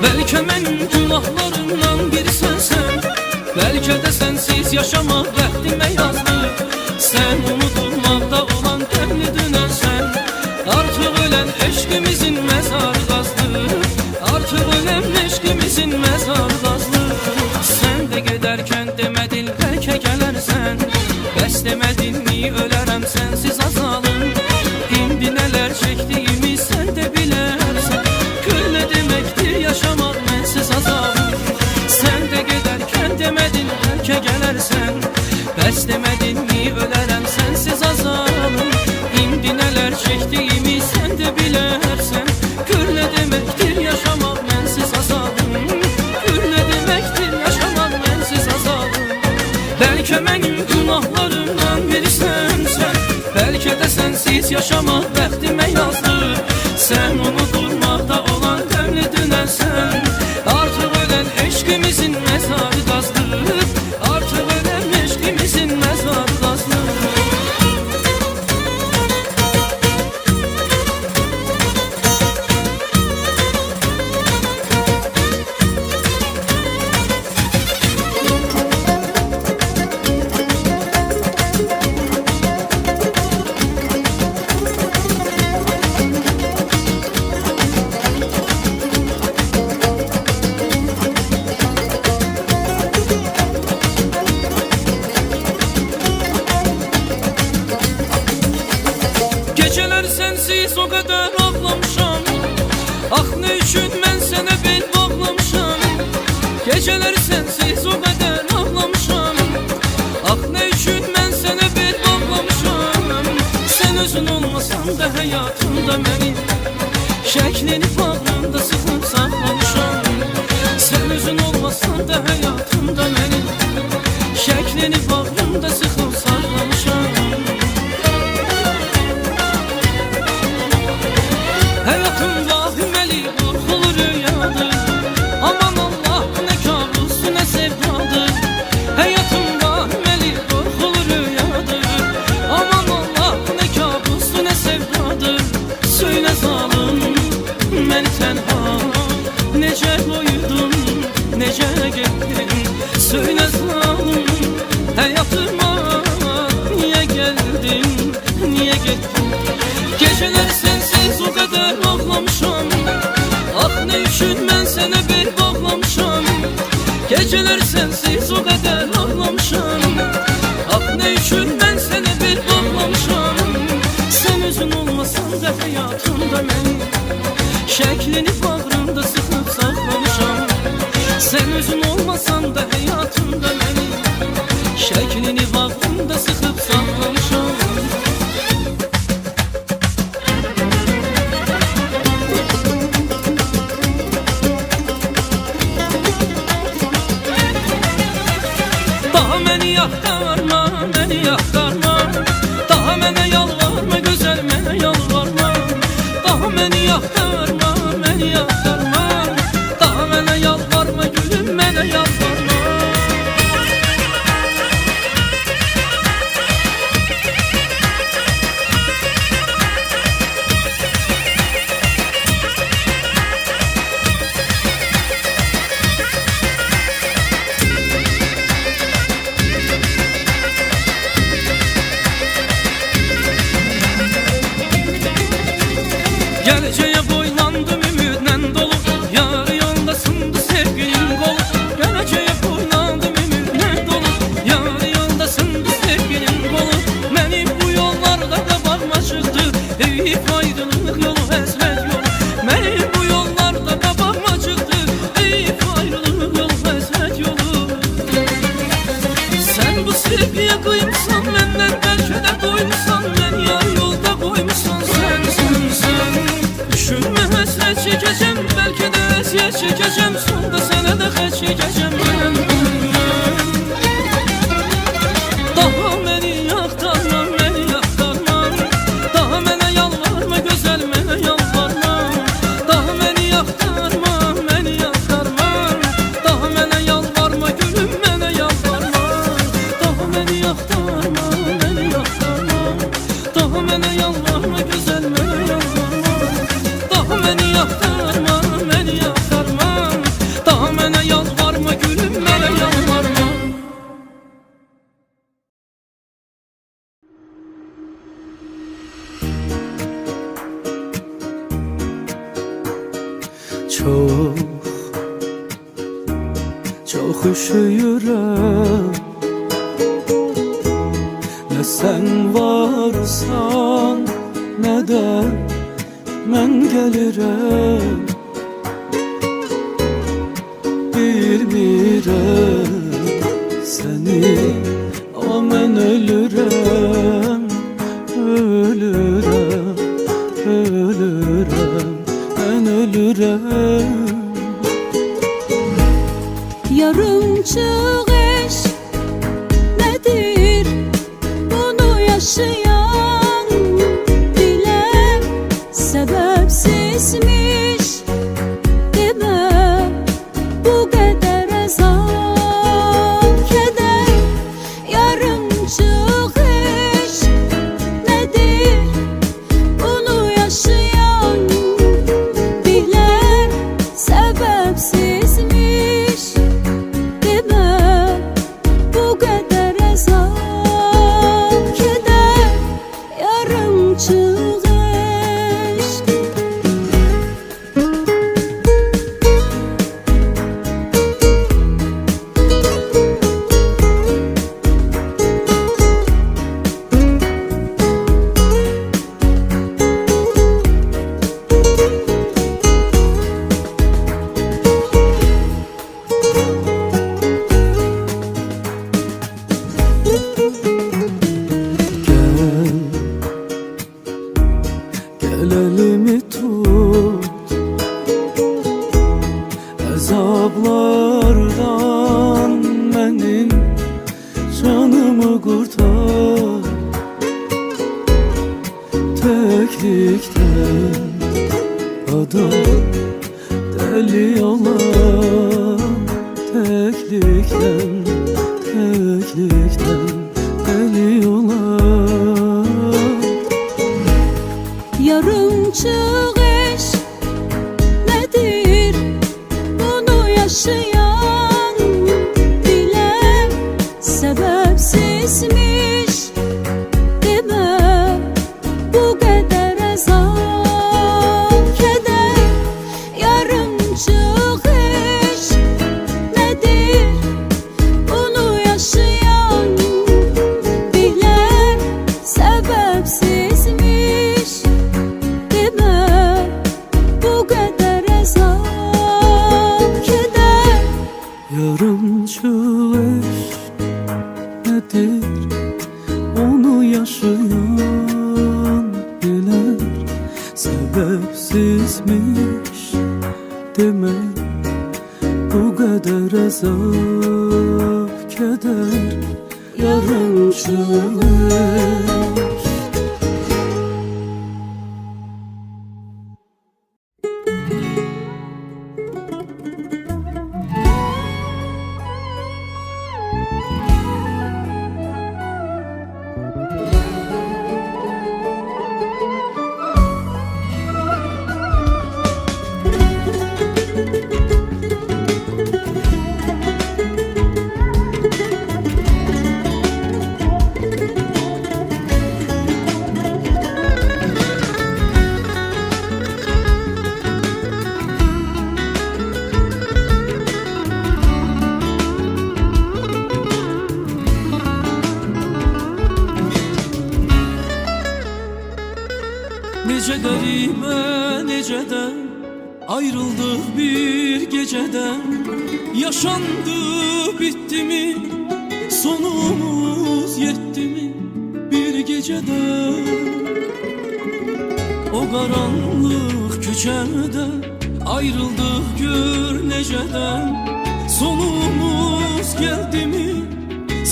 Bəlkə mənim günahlarımdan biri sənsən, bəlkə də sənsiz yaşamaq bəxtimə yazdı. Sən unudulmaqda olan təmli dünənsən, artıq ölən eşqimizin məzarı qazdı, artıq ölən eşqimizin məzarı qazdı. Sən də gedərkən demədin bəlkə gələrsən, bəs demədinmi ölərəm sənsiz azalım. İndi nələr çəkdiyimi sən də bilərsən, güllə deməkdir yaşamaq mənsiz azalım. Sən də gedərkən demədin bəlkə gələrsən, bəs demədinmi ölərəm sənsiz azalım. İndi nələr çəkdiyimi sən də bilərsən, güllə deməkdir yaşamaq mənsiz azalım. Güllə deməkdir yaşamaq mənsiz azalım. Bəlkə mənim günahlarımdan biri sənsən, bəlkə də sənsiz yaşamaq bəxtimə yazdı. Sən unudulmaqda olan təmli dünənsən, artıq ölən eşqimizin məzarı qazdı, artıq ölən eşqimizin məzarı qazdı. sensiz o kadar ağlamışam. Ah ne üçün ben sana bir bağlamışam. Sen özün olmasan da hayatımda benim şeklini bağrımda sıkıp saklamışam. Sen özün olmasan da hayatımda benim şeklini bağrımda sıkıp saklamışam. Hayatım vahimeli korkulu rüyadır. Aman Allah ne kabus ne sevdadır. Hayatım vahimeli korkulu rüyadır. Aman Allah ne kabus ne sevdadır. Söyle zalim beni tenha nece koydun nece gittin. Söyle zalim hayatıma niye geldin niye gittin. Geceler sensiz o kadar ağlamışam. Ah ne üçün ben sana bir bağlamışam. Geceler sensiz o kadar ağlamışam. Ah ne üçün ben sana bir bağlamışam. Sen özün olmasan da hayatımda benim şeklini bağrımda sıkıp saklamışam. Sen özün olmasan da hayatımda benim şeklini bağrımda sıkıp saklamışam. Daha beni yaktarma, beni yaktarma. Daha mene yalvarma, güzel mene yalvarma. Daha beni yaktarma, beni yaktarma. Daha mene yalvarma, gülüm mene yalvarma. Geleceğe boylandım ümidle dolu. Yar yoldasındı sevgilim kolu. Geleceğe boylandım ümidle dolu. Yar yoldasındı sevgilim kolu. Benim bu yollarda da bakma çıktı. Eyüp ayrılık yolu hasret yolu. Benim bu yollarda da bakma çıktı. Eyüp ayrılık yolu hasret yolu. Sen bu sevgiye kıymsan benden belki de doymuşsan. Ben yar yolda koymuşsan sen. Düşünme hasret çekeceğim belki de eziyet çekeceğim. Sonunda sana da kaç çekeceğim ben. Daha beni yaktarma beni yaktarma. Daha bana yalvarma güzel bana yalvarma. Daha beni yaktarma beni yaktarma. Daha bana yalvarma gülüm bana yalvarma. Daha beni yaktarma beni yaktarma. Daha bana yalvarma güzel bana yalvarma. Daha beni yaktarma beni yaktarma. Daha bana yalvarma gülüm bana yalvarma. Çok üşüyürüm. Ne sen varsan ne de ben gelirim. Bilmirəm seni ama ben ölürüm. Ölürüm, ölürüm, ben ölürüm. Yarımçıq eşq nedir? Bunu yaşayan bilen sebepsizmiş. Deme bu kadar azap keder. Yarımçıq eşq nedir? Bunu yaşayan bilen sebepsizmiş. Deme azablardan benim canımı kurtar. Teklikten adam deli olan, teklikten deli olan. Yarımçıq eşq nedir? Bunu yaşayan bilen sebepsizmiş. Demə bu qədər əzab, kədər. Yarımçıq eşq nedir? Bunu yaşayan bilen sebepsizmiş. Demə bu qədər əzab, kədər. Yarımçıq eşq nedir? Onu yaşayan bilir sebepsizmiş. Demek bu kadar azap, keder. Yarımçıq eşq. Necə dərimə, necədən ayrıldıq bir gecədən. Yaşandı, bitti mi? Sonumuz yetti mi? Bir gecədən. O qaranlıq küçədə ayrıldıq gör necədən. Sonumuz geldi mi?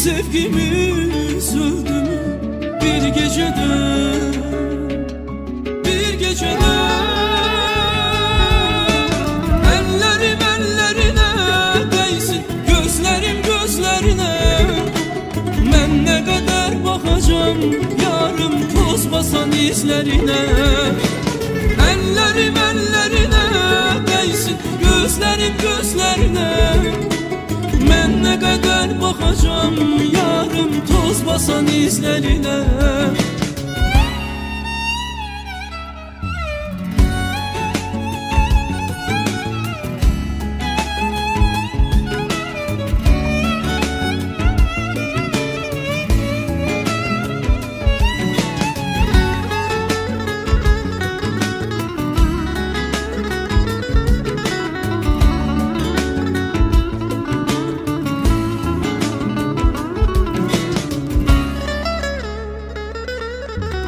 Sevgimiz öldü mü? Bir gecədən. Ellerim ellerine değsin, gözlerim gözlerine. Ben ne kadar bakacağım yarım toz basan izlerine. Ellerim ellerine değsin, gözlerim gözlerine. Ben ne kadar bakacağım yarım toz basan izlerine.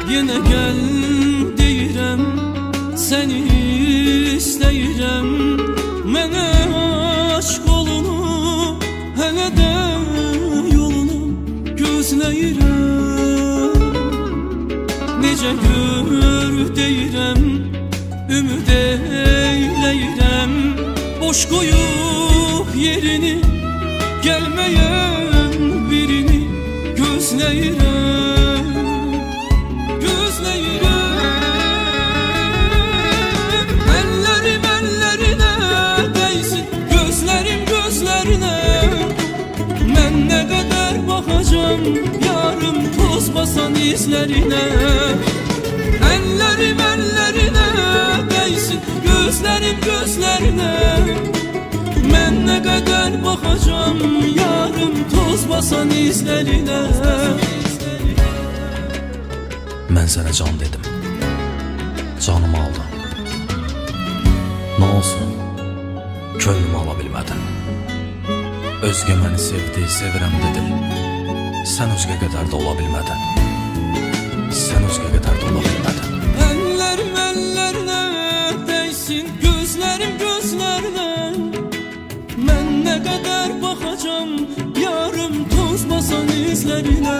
Yine gel deyirəm, seni istəyirəm. Mənə aşk olunu, hələ də yolunu gözləyirəm. Necə gör deyirəm, ümid eyləyirəm. Boş qoyub yerini, gəlməyən birini gözləyirəm. Ellerim ellerine değsin, gözlerim gözlerine. Ben ne kadar bakacağım yarım toz basan izlerine. Ellerim ellerine değsin, gözlerim gözlerine. Ben ne kadar bakacağım yarım toz basan izlerine. Mən sənə can dedim, canımı aldın. Nə olsun, könlümü ala bilmədin. Özgə məni sevdi, sevirəm dedim. Sən özgə qədər də ola bilmədin. Sən özgə qədər də ola bilmədin. Ellerim ellerine değsin, gözlerim gözlerine. kadar bakacağım yarım tozmasan izlerine.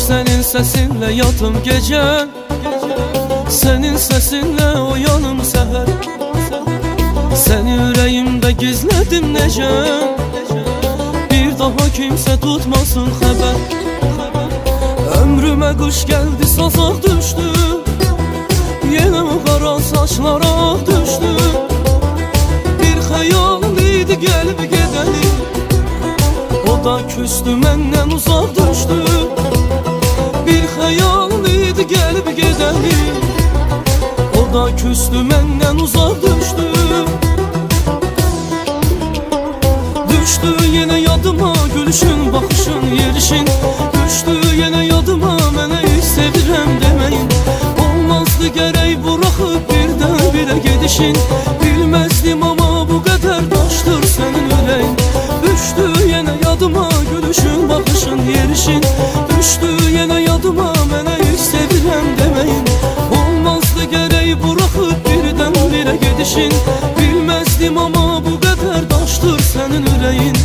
Senin sesinle yattım gece, senin sesinle uyanım seher. Seni yüreğimde gizledim nece, bir daha kimse tutmasın haber. Ömrüme kış geldi sazak düştü, yine o kara saçlara düştü. Bir hayal idi gelip gideli, o da küstü menden uzak düştü. Bir hayal idi gelip gideli, o da küstü menden uzak düştü. Düştü yine yadıma gülüşün, bakışın, yerişin. Düştü yine yadıma mənə hiç sevirəm demeyin. Olmazdı gerek bırakıp birden bire gidişin. Bilmezdim ama bu kadar taştır senin yüreğin. Düştü yine yadıma gülüşün, bakışın, yerişin. Düştü yine yadıma mənə hiç sevirəm demeyin. Olmazdı gerek bırakıp birden bire gidişin. Bilmezdim ama bu kadar taştır senin yüreğin.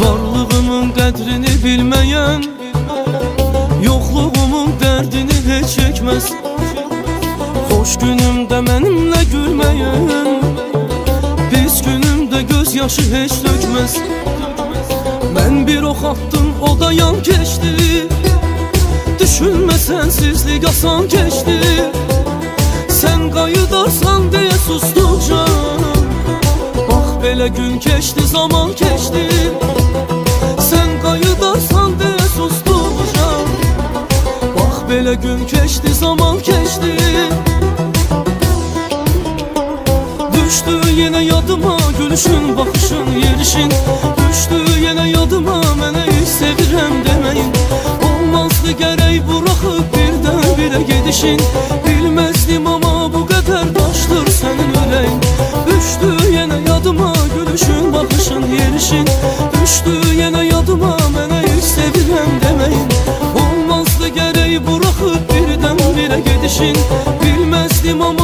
Varlığımın qədrini bilmeyen, yokluğumun derdini hiç çekmez. Hoş günümde benimle gülmeyen, biz günümde gözyaşı hiç dökmez. Ben bir ok attım, o da yan geçti. Düşünme sensizlik asan geçti. Sen kayıdarsan diye sustukça, bak böyle gün geçti, zaman geçti. Sen kayıdarsan diye sustukça, bak böyle gün geçti, zaman geçti. Düştü yine yadıma gülüşün, bakışın, yerişin. Düştü yine yadıma mənə hiç sevirəm demeyin. Olmazdı gerek bırakıp birden bire gidişin. Bilmezdim ama bu kadar taştır senin yüreğin. Düştü yine yadıma gülüşün, bakışın, yerişin. Düştü yine yadıma mənə hiç sevirəm demeyin. Olmazdı gerek bırakıp birden bire gidişin. Bilmezdim ama